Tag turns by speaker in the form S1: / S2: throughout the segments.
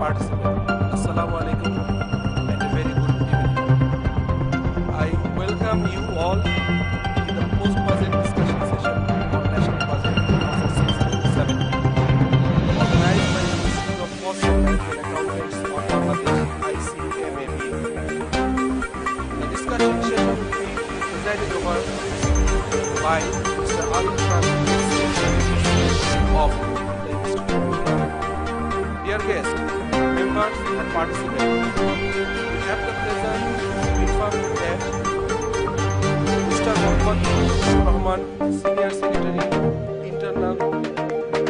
S1: participants. Assalamu alaikum and a very good evening. I welcome you all in the post-budget discussion session on National Budget 2016-17, organized by the Institute of Cost Accountants and Accountants of Bangladesh, ICMAB. The discussion session will be presided over by Mr. Alim Khan of the Institute. Dear guests, members and participants, we have the pleasure to inform you that Mr. Mohammad Rahman, Senior Secretary, Internal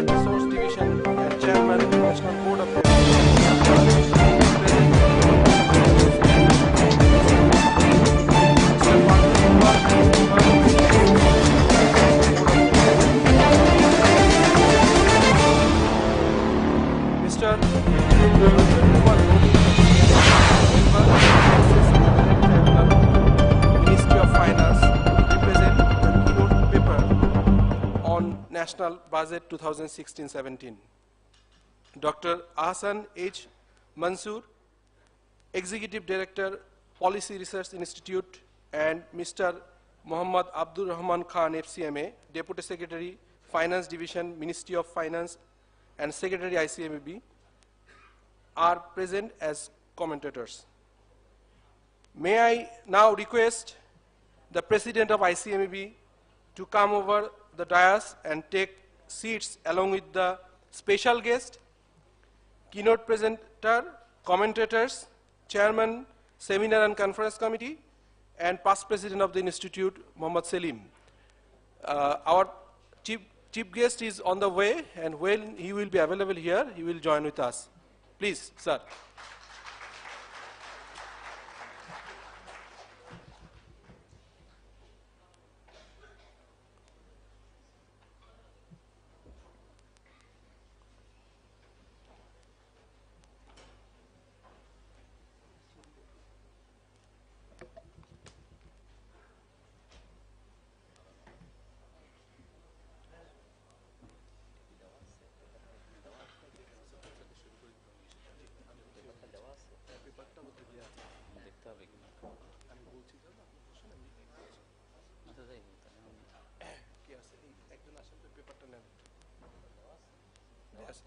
S1: Resource Division and Chairman, National Board of Directors, Mr. Ministry of Finance, represent the keynote paper on National Budget 2016-17. Dr. Ahsan H. Mansoor, Executive Director, Policy Research Institute, and Mr. Muhammad Abdur Rahman Khan, FCMA, Deputy Secretary, Finance Division, Ministry of Finance, and Secretary ICMAB, are present as commentators. May I now request the President of ICMAB to come over the dais and take seats along with the special guest, keynote presenter, commentators, Chairman, Seminar and Conference Committee, and past President of the Institute, Muhammad Selim. Our chief guest is on the way, and when he will be available here, he will join with us. Please, sir.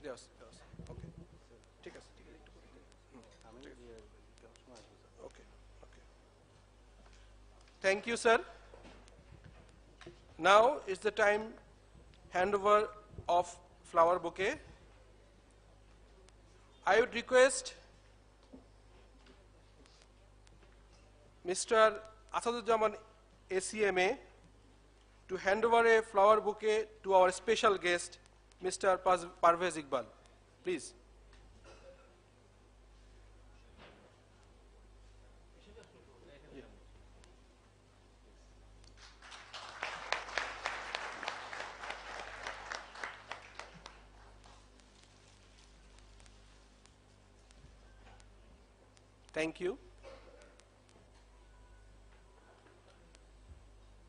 S1: Yes. Okay. Take us. Okay. Thank you, sir. Now is the time handover of flower bouquet. I would request Mr. Asaduzzaman ACMA to hand over a flower bouquet to our special guest, Mr. Parvez Iqbal. Please. Thank you.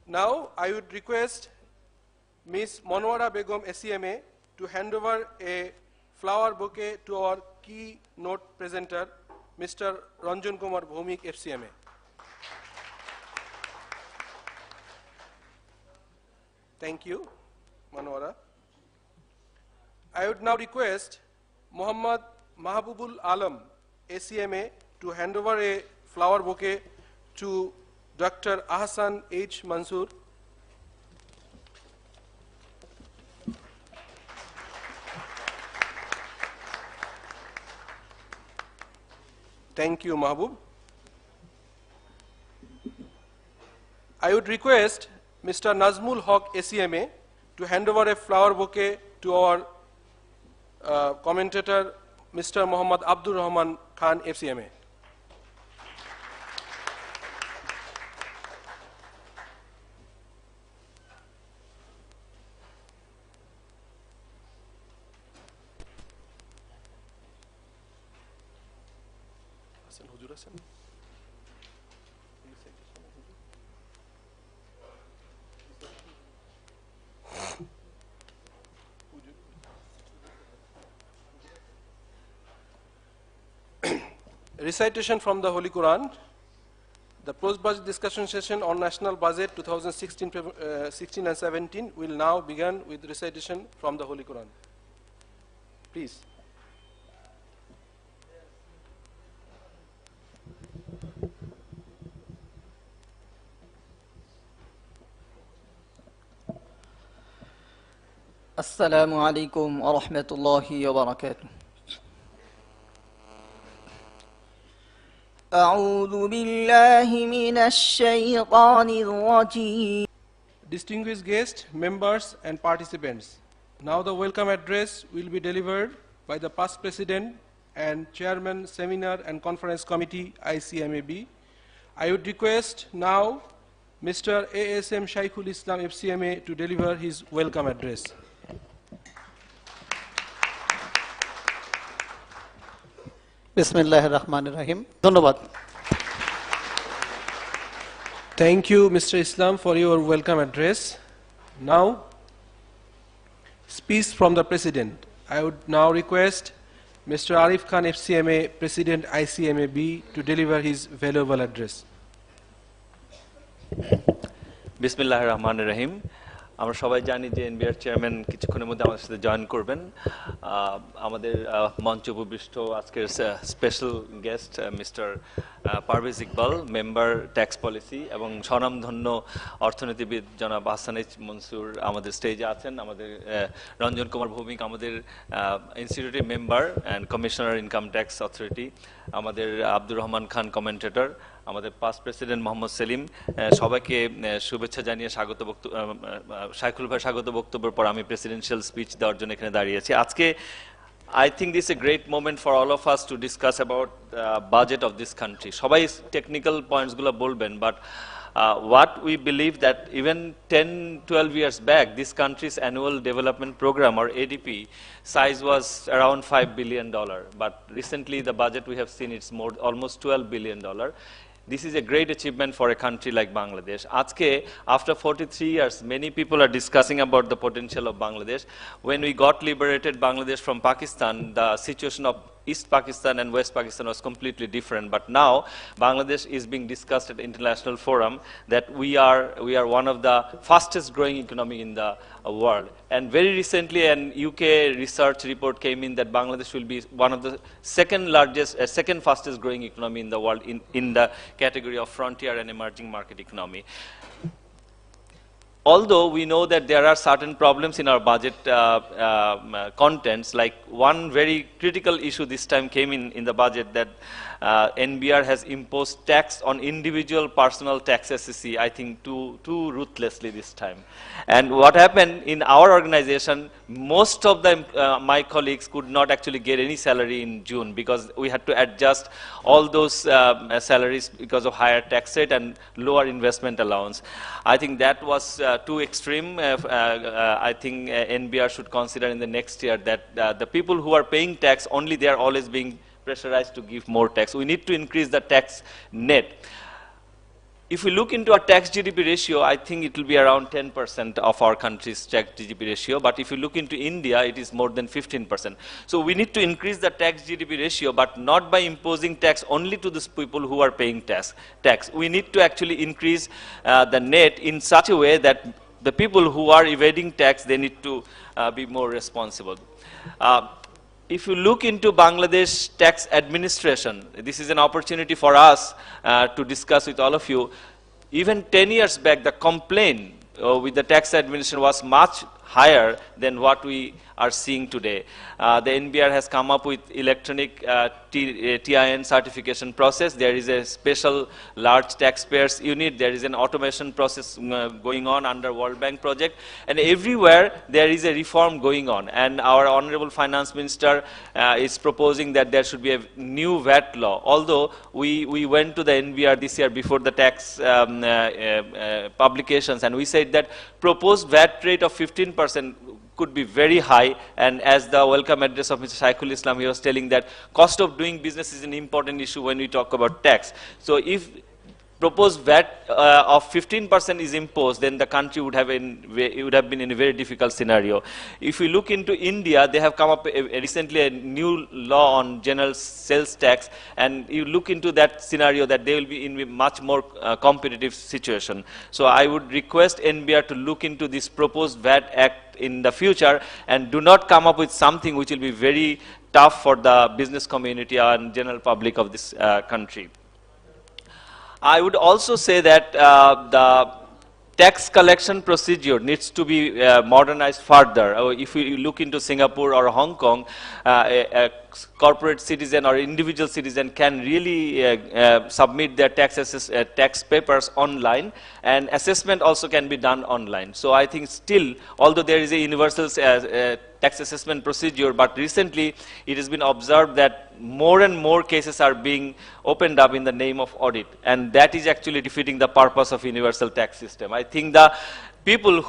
S1: Now I would request Ms. Monwara Begum ACMA to hand over a flower bouquet to our keynote presenter, Mr. Ranjan Kumar Bhomik, FCMA. Thank you, Monwara. I would now request Muhammad Mahbubul Alam, ACMA, to hand over a flower bouquet to Dr. Ahsan H. Mansoor. Thank you, Mahbub. I would request Mr. Nazmul Haq, ACMA, to hand over a flower bouquet to our commentator, Mr. Muhammad Abdur Rahman Khan, FCMA. Recitation from the Holy Quran. The post-budget discussion session on National Budget 2016 and 17 will now begin with recitation from the Holy Quran. Please.
S2: Assalamu alaikum wa rahmatullahi wa barakatuh. أعوذ بالله من الشيطان الرجيم.
S1: Distinguished guests, members and participants, now the welcome address will be delivered by the past President and Chairman Seminar and Conference Committee ICMAB. I would request now Mr. ASM Shafiqul Islam FCMA to deliver his welcome address.
S3: Bismillahirrahmanirrahim. Dhanyabad.
S1: Thank you, Mr. Islam, for your welcome address. Now, speech from the President. I would now request Mr. Arif Khan FCMA, President ICMAB, to deliver his valuable address.
S4: Bismillahirrahmanirrahim. আমরা সবাই জানি যে NBR chairman কিছুক্ষণের মধ্যে আমাদের সাথে join করবেন আমাদের মঞ্চ উপবিষ্ট আজকের special guest mister Parvez Iqbal member tax policy এবং স্বনামধন্য অর্থনীতিবিদ জনাব হাসান এইচ মনসুর আমাদের স্টেজে আছেন আমাদের রঞ্জন কুমার ভৌমিক আমাদের ইনস্টিটিউটের member and commissioner income tax authority আমাদের আব্দুর রহমান খান কমেন্টেটর আমাদের পাস্ট প্রেসিডেন্ট মোহাম্মদ সেলিম সবাইকে শুভেচ্ছা জানিয়ে স্বাগত শাইখুল ভাই স্বাগত বক্তব্যের পর আমি প্রেসিডেন্সিয়াল স্পিচ দেওয়ার জন্য এখানে দাঁড়িয়ে আছি আজকে I think this is a great moment for all of us to discuss about budget of this country. সবাই technical points গুলো বলবেন but what we believe that even 10-12 years back this country's annual development program or ADP size was around $5 billion but recently the budget we have seen it's more almost $12 billion. This is a great achievement for a country like Bangladesh. Ajke, after 43 years, many people are discussing about the potential of Bangladesh. When we got liberated Bangladesh from Pakistan, the situation of East Pakistan and West Pakistan was completely different. But now, Bangladesh is being discussed at international forum that we are one of the fastest growing economy in the world. And very recently, an UK research report came in that Bangladesh will be one of the second fastest growing economy in the world in the category of frontier and emerging market economy. Although we know that there are certain problems in our budget contents, like one very critical issue this time came in the budget that NBR has imposed tax on individual personal tax SEC, I think too ruthlessly this time. And what happened in our organization, most of my colleagues could not actually get any salary in June because we had to adjust all those salaries because of higher tax rate and lower investment allowance. I think that was too extreme. I think NBR should consider in the next year that the people who are paying tax, only they are always being pressurized to give more tax. We need to increase the tax net. If we look into our tax GDP ratio, I think it will be around 10% of our country's tax GDP ratio. But if you look into India, it is more than 15%. So we need to increase the tax GDP ratio, but not by imposing tax only to those people who are paying tax. We need to actually increase the net in such a way that the people who are evading tax, they need to be more responsible. If you look into Bangladesh tax administration, this is an opportunity for us to discuss with all of you. Even 10 years back, the complaint with the tax administration was much higher than what we are seeing today. The NBR has come up with electronic TIN certification process. There is a special large taxpayers unit. There is an automation process going on under World Bank project. And everywhere there is a reform going on. And our Honorable Finance Minister is proposing that there should be a new VAT law. Although we went to the NBR this year before the tax publications and we said that proposed VAT rate of 15% could be very high, and as the welcome address of Mr. Shafiqul Islam, he was telling that cost of doing business is an important issue when we talk about tax. So if proposed VAT of 15% is imposed, then the country would have been in a very difficult scenario. If you look into India, they have come up recently a new law on general sales tax, and you look into that scenario that they will be in a much more competitive situation. So I would request NBR to look into this proposed VAT Act in the future and do not come up with something which will be very tough for the business community and general public of this country. I would also say that the tax collection procedure needs to be modernized further. If we look into Singapore or Hong Kong, a corporate citizen or individual citizen can really submit their tax papers online, and assessment also can be done online. So I think still, although there is a universal tax assessment procedure, but recently it has been observed that more and more cases are being opened up in the name of audit, and that is actually defeating the purpose of universal tax system. I think the people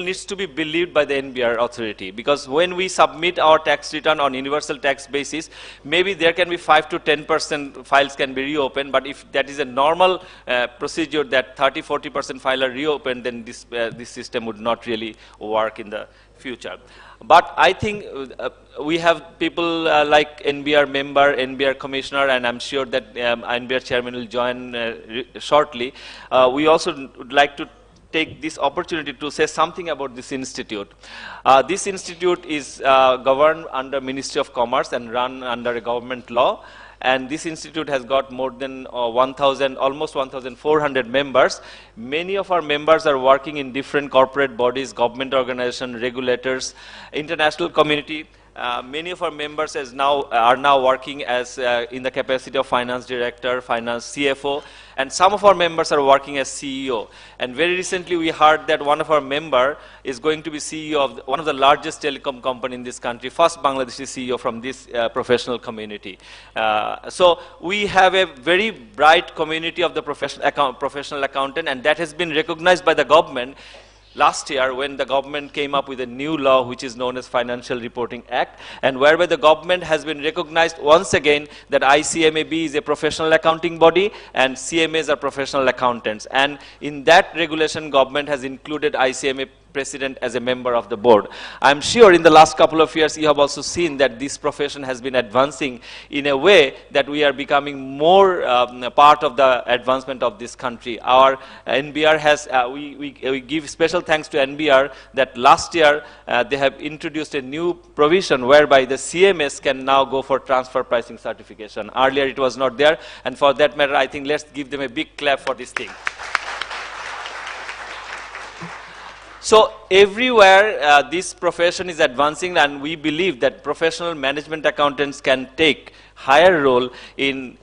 S4: needs to be believed by the NBR authority, because when we submit our tax return on universal tax basis, maybe there can be 5 to 10% files can be reopened, but if that is a normal procedure that 30-40% file are reopened, then this system would not really work in the future. But I think we have people like NBR member, NBR commissioner, and I'm sure that NBR chairman will join shortly. We also would like to take this opportunity to say something about this institute. This institute is governed under Ministry of Commerce and run under a government law. And this institute has got more than almost 1,400 members. Many of our members are working in different corporate bodies, government organizations, regulators, international community. Many of our members are now working as in the capacity of finance director, finance CFO, and some of our members are working as CEO. And very recently we heard that one of our member is going to be CEO of one of the largest telecom company in this country, first Bangladeshi CEO from this professional community. So we have a very bright community of the professional accountant, and that has been recognized by the government last year when the government came up with a new law which is known as Financial Reporting Act, and whereby the government has been recognized once again that ICMAB is a professional accounting body and CMAs are professional accountants. And in that regulation, government has included ICMA president as a member of the board. I'm sure in the last couple of years you have also seen that this profession has been advancing in a way that we are becoming more part of the advancement of this country. Our NBR has, we give special thanks to NBR that last year they have introduced a new provision whereby the CMS can now go for transfer pricing certification. Earlier it was not there, and for that matter I think let's give them a big clap for this thing. So everywhere this profession is advancing, and we believe that professional management accountants can take higher role in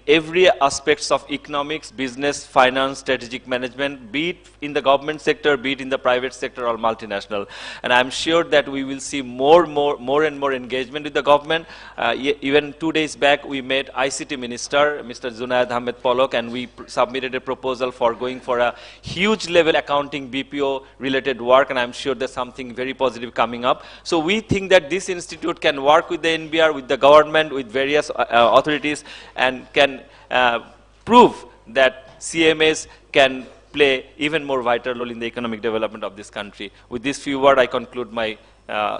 S4: every aspects of economics, business, finance, strategic management, be it in the government sector, be it in the private sector or multinational. And I'm sure that we will see more and more engagement with the government. Even 2 days back, we met ICT Minister, Mr. Junaid Ahmed Polok, and we submitted a proposal for going for a huge level accounting BPO related work, and I'm sure there's something very positive coming up. So we think that this institute can work with the NBR, with the government, with various authorities, and can prove that CMAs can play even more vital role in the economic development of this country. With these few words, I conclude my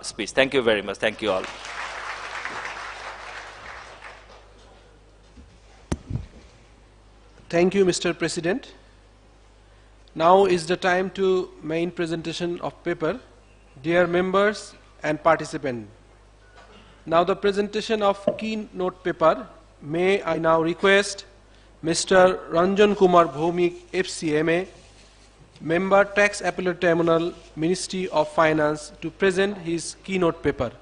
S4: speech. Thank you very much. Thank you all.
S1: Thank you, Mr. President. Now is the time to main presentation of paper. Dear members and participants, now the presentation of keynote paper. May I now request Mr. Ranjan Kumar Bhomik, FCMA, Member Tax Appellate Tribunal, Ministry of Finance, to present his keynote paper.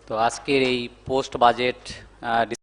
S3: তো আজকের এই post budget